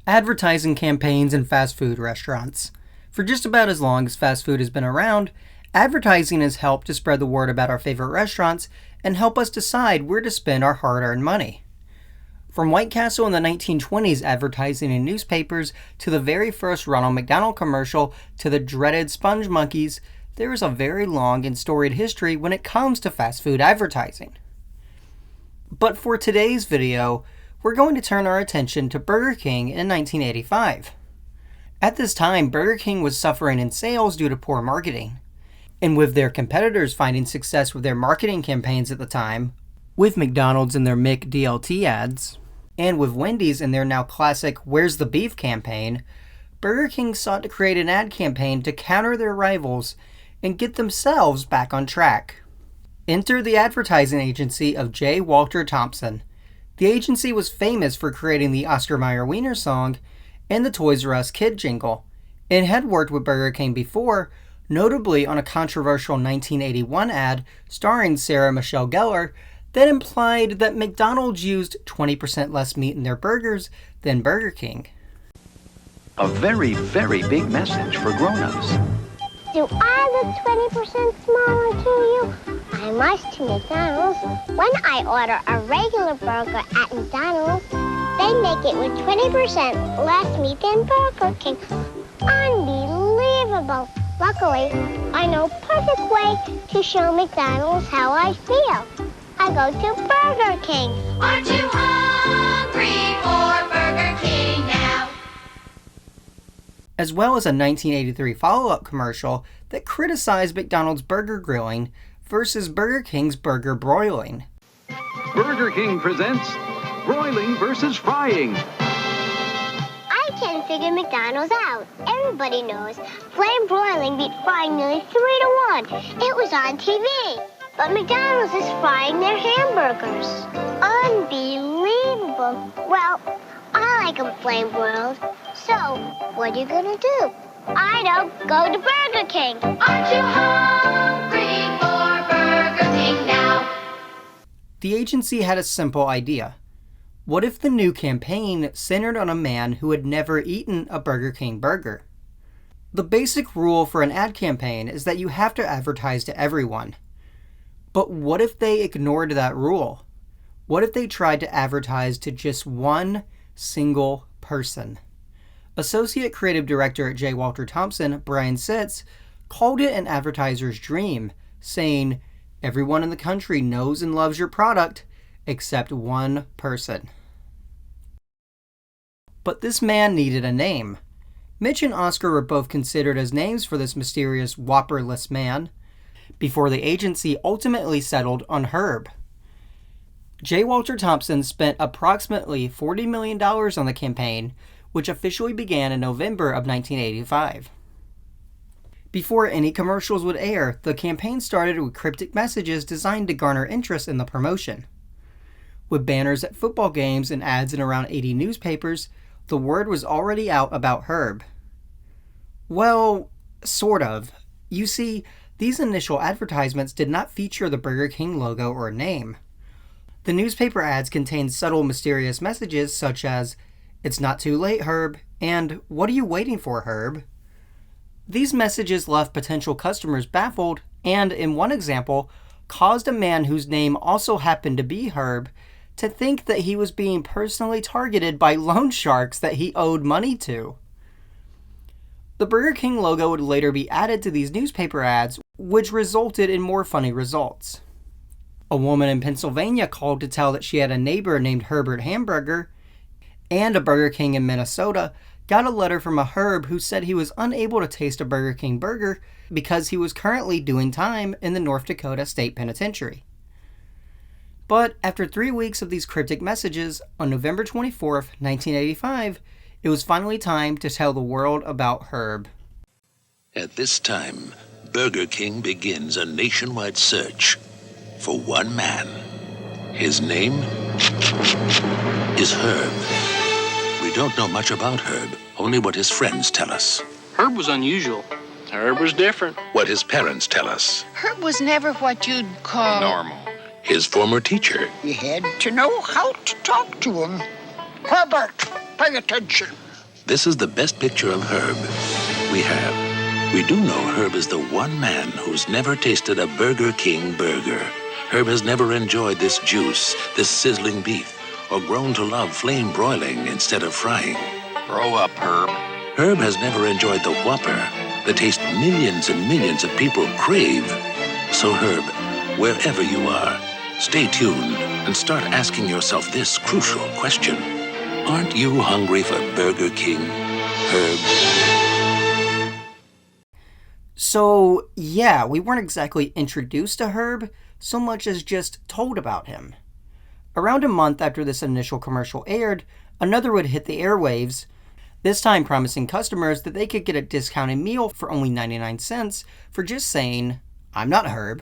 Advertising campaigns in fast food restaurants. For just about as long as fast food has been around, advertising has helped to spread the word about our favorite restaurants and help us decide where to spend our hard-earned money. From White Castle in the 1920s advertising in newspapers to the very first Ronald McDonald commercial to the dreaded Sponge Monkeys, there is a very long and storied history when it comes to fast food advertising. But for today's video, we're going to turn our attention to Burger King in 1985. At this time, Burger King was suffering in sales due to poor marketing. And with their competitors finding success with their marketing campaigns at the time, with McDonald's and their McDLT ads, and with Wendy's and their now classic Where's the Beef campaign, Burger King sought to create an ad campaign to counter their rivals and get themselves back on track. Enter the advertising agency of J. Walter Thompson. The agency was famous for creating the Oscar Mayer Wiener song and the Toys R Us Kid jingle, and had worked with Burger King before, notably on a controversial 1981 ad starring Sarah Michelle Gellar that implied that McDonald's used 20% less meat in their burgers than Burger King. A very, very big message for grown-ups. Do I look 20% smaller to you? I must to McDonald's. When I order a regular burger at McDonald's, they make it with 20% less meat than Burger King. Unbelievable. Luckily, I know a perfect way to show McDonald's how I feel. I go to Burger King. Aren't you hungry for Burger King now? As well as a 1983 follow-up commercial that criticized McDonald's burger grilling versus Burger King's burger broiling. Burger King presents broiling versus frying. I can figure McDonald's out. Everybody knows flame broiling beat frying nearly 3 to 1. It was on TV. But McDonald's is frying their hamburgers. Unbelievable. Well, I like them flame broiled. So, what are you gonna do? I know, go to Burger King. Aren't you hungry for Burger King now? The agency had a simple idea. What if the new campaign centered on a man who had never eaten a Burger King burger? The basic rule for an ad campaign is that you have to advertise to everyone. But what if they ignored that rule? What if they tried to advertise to just one single person? Associate Creative Director at J. Walter Thompson, Brian Sitz, called it an advertiser's dream, saying, "Everyone in the country knows and loves your product, except one person." But this man needed a name. Mitch and Oscar were both considered as names for this mysterious Whopper-less man, before the agency ultimately settled on Herb. J. Walter Thompson spent approximately $40 million on the campaign, which officially began in November of 1985. Before any commercials would air, the campaign started with cryptic messages designed to garner interest in the promotion. With banners at football games and ads in around 80 newspapers, the word was already out about Herb. Well, sort of. You see, these initial advertisements did not feature the Burger King logo or name. The newspaper ads contained subtle, mysterious messages such as, "It's not too late, Herb," and "What are you waiting for, Herb?" These messages left potential customers baffled and, in one example, caused a man whose name also happened to be Herb to think that he was being personally targeted by loan sharks that he owed money to. The Burger King logo would later be added to these newspaper ads, which resulted in more funny results. A woman in Pennsylvania called to tell that she had a neighbor named Herbert Hamburger, and a Burger King in Minnesota got a letter from a Herb who said he was unable to taste a Burger King burger because he was currently doing time in the North Dakota State Penitentiary. But after 3 weeks of these cryptic messages, on November 24th, 1985, it was finally time to tell the world about Herb. At this time, Burger King begins a nationwide search for one man. His name is Herb. We don't know much about Herb, only what his friends tell us. Herb was unusual. Herb was different. What his parents tell us. Herb was never what you'd call Normal. His former teacher. You had to know how to talk to him. Herbert, pay attention. This is the best picture of Herb we have. We do know Herb is the one man who's never tasted a Burger King burger. Herb has never enjoyed this juice, this sizzling beef, or grown to love flame broiling instead of frying. Grow up, Herb. Herb has never enjoyed the Whopper, the taste millions and millions of people crave. So Herb, wherever you are, stay tuned and start asking yourself this crucial question. Aren't you hungry for Burger King, Herb? So, yeah, we weren't exactly introduced to Herb so much as just told about him. Around a month after this initial commercial aired, another would hit the airwaves, this time promising customers that they could get a discounted meal for only 99 cents for just saying, "I'm not Herb."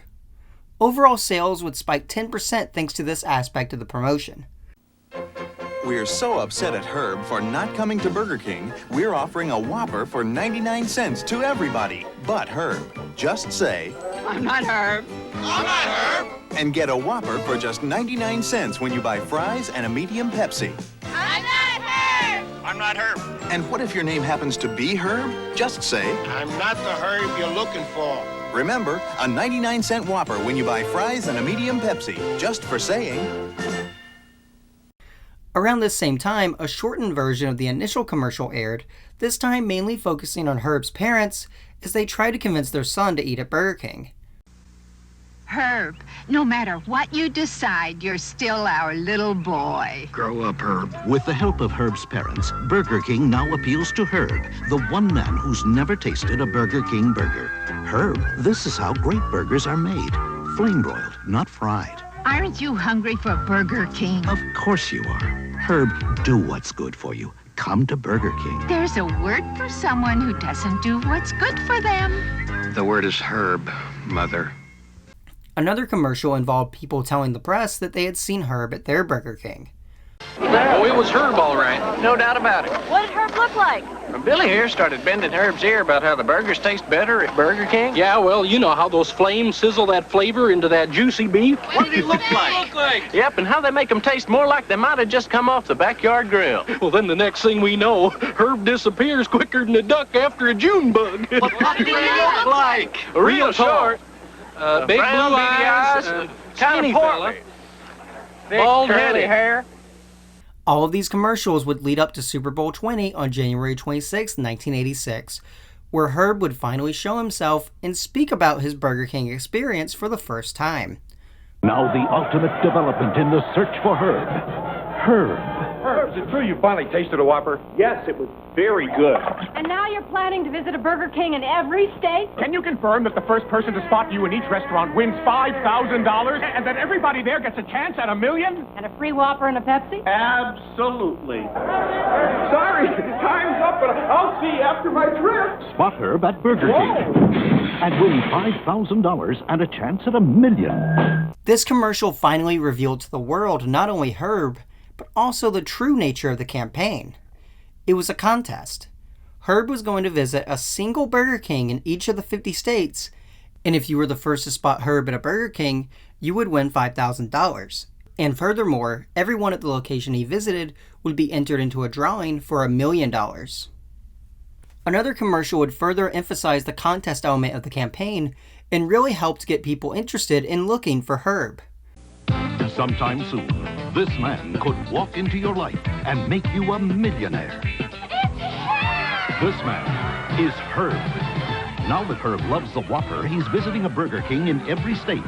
Overall sales would spike 10% thanks to this aspect of the promotion. We're so upset at Herb for not coming to Burger King, we're offering a Whopper for 99 cents to everybody but Herb. Just say, I'm not Herb. and get a Whopper for just 99 cents when you buy fries and a medium Pepsi. I'm not Herb. I'm not Herb. And what if your name happens to be Herb? Just say, I'm not the Herb you're looking for. remember, a 99-cent Whopper when you buy fries and a medium Pepsi, just for saying. Around this same time, a shortened version of the initial commercial aired, this time mainly focusing on Herb's parents as they try to convince their son to eat at Burger King. Herb, no matter what you decide, you're still our little boy. Grow up, Herb. With the help of Herb's parents, Burger King now appeals to Herb, the one man who's never tasted a Burger King burger. Herb, this is how great burgers are made. Flame-broiled, not fried. Aren't you hungry for Burger King? Of course you are. Herb, do what's good for you. Come to Burger King. There's a word for someone who doesn't do what's good for them. The word is Herb, Mother. Another commercial involved people telling the press that they had seen Herb at their Burger King. Oh, it was Herb, all right. No doubt about it. What did Herb look like? Billy here started bending Herb's ear about how the burgers taste better at Burger King. Yeah, well, you know how those flames sizzle that flavor into that juicy beef. What did he look like? Yep, and how they make them taste more like they might have just come off the backyard grill. Well, then the next thing we know, Herb disappears quicker than a duck after a June bug. What did he look like? Real short. Big brown, blue beady eyes, eyes, kind of portly. Bald-headed hair. All of these commercials would lead up to Super Bowl 20 on January 26, 1986, where Herb would finally show himself and speak about his Burger King experience for the first time. Now the ultimate development in the search for Herb. Herb. Herb, is it true you finally tasted a Whopper? Yes, it was very good. And now you're planning to visit a Burger King in every state? Can you confirm that the first person to spot you in each restaurant wins $5,000 and that everybody there gets a chance at $1 million? And a free Whopper and a Pepsi? Absolutely. Sorry, time's up, but I'll see you after my trip. Spot Herb at Burger King and win $5,000 and a chance at $1 million. This commercial finally revealed to the world not only Herb, but also the true nature of the campaign. It was a contest. Herb was going to visit a single Burger King in each of the 50 states, and if you were the first to spot Herb at a Burger King, you would win $5,000. And furthermore, everyone at the location he visited would be entered into a drawing for $1 million. Another commercial would further emphasize the contest element of the campaign and really helped get people interested in looking for Herb. Sometime soon, this man could walk into your life and make you a millionaire. This man is Herb. Now that Herb loves the Whopper, he's visiting a Burger King in every state.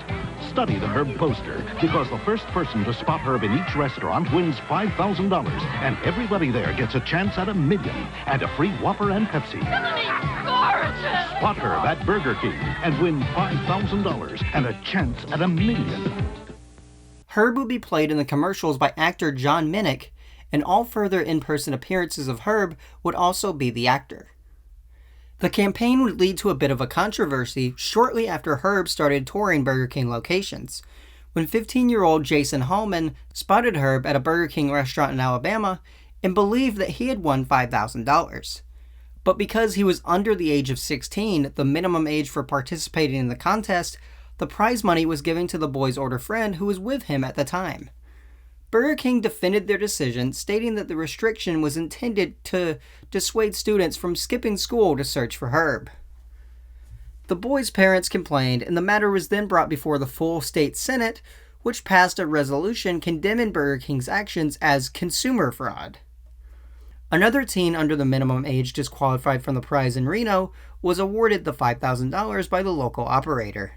Study the Herb poster, because the first person to spot Herb in each restaurant wins $5,000, and everybody there gets a chance at $1 million and a free Whopper and Pepsi. Spot Herb at Burger King and win $5,000 and a chance at $1 million. Herb would be played in the commercials by actor John Minnick, and all further in-person appearances of Herb would also be the actor. The campaign would lead to a bit of a controversy shortly after Herb started touring Burger King locations, when 15-year-old Jason Hallman spotted Herb at a Burger King restaurant in Alabama and believed that he had won $5,000. But because he was under the age of 16, the minimum age for participating in the contest, the prize money was given to the boy's older friend who was with him at the time. Burger King defended their decision, stating that the restriction was intended to dissuade students from skipping school to search for Herb. The boys' parents complained, and the matter was then brought before the full state Senate, which passed a resolution condemning Burger King's actions as consumer fraud. Another teen under the minimum age disqualified from the prize in Reno was awarded the $5,000 by the local operator.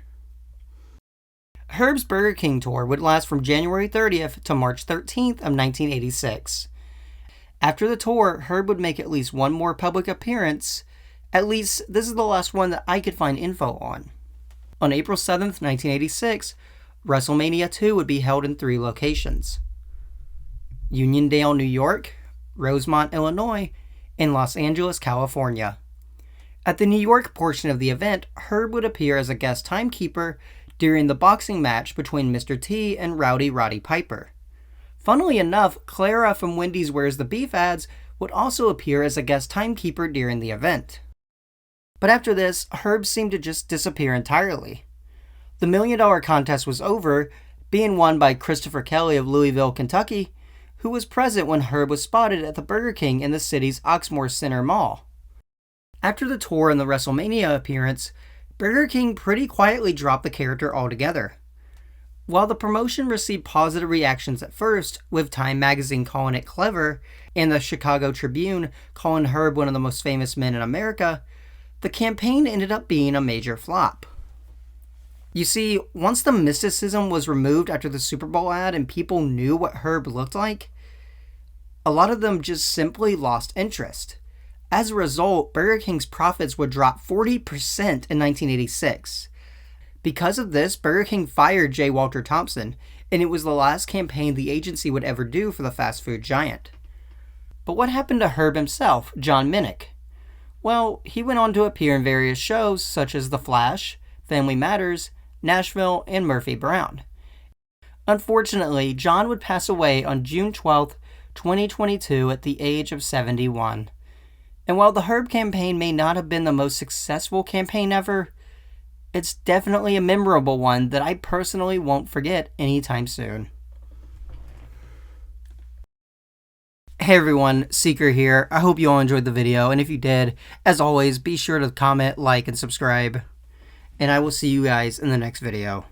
Herb's Burger King tour would last from January 30th to March 13th of 1986. After the tour, Herb would make at least one more public appearance. At least, this is the last one that I could find info on. On April 7th, 1986, WrestleMania 2 would be held in 3 locations: Uniondale, New York, Rosemont, Illinois, and Los Angeles, California. At the New York portion of the event, Herb would appear as a guest timekeeper during the boxing match between Mr. T and Rowdy Roddy Piper. Funnily enough, Clara from Wendy's Where's the Beef ads would also appear as a guest timekeeper during the event. But after this, Herb seemed to just disappear entirely. The $1 Million contest was over, being won by Christopher Kelly of Louisville, Kentucky, who was present when Herb was spotted at the Burger King in the city's Oxmoor Center Mall. After the tour and the WrestleMania appearance, Burger King pretty quietly dropped the character altogether. While the promotion received positive reactions at first, with Time magazine calling it clever, and the Chicago Tribune calling Herb one of the most famous men in America, the campaign ended up being a major flop. You see, once the mysticism was removed after the Super Bowl ad and people knew what Herb looked like, a lot of them just simply lost interest. As a result, Burger King's profits would drop 40% in 1986. Because of this, Burger King fired J. Walter Thompson, and it was the last campaign the agency would ever do for the fast food giant. But what happened to Herb himself, John Minnick? Well, he went on to appear in various shows such as The Flash, Family Matters, Nashville, and Murphy Brown. Unfortunately, John would pass away on June 12, 2022 at the age of 71. And while the Herb campaign may not have been the most successful campaign ever, it's definitely a memorable one that I personally won't forget anytime soon. Hey everyone, Seeker here. I hope you all enjoyed the video, and if you did, as always, be sure to comment, like, and subscribe. And I will see you guys in the next video.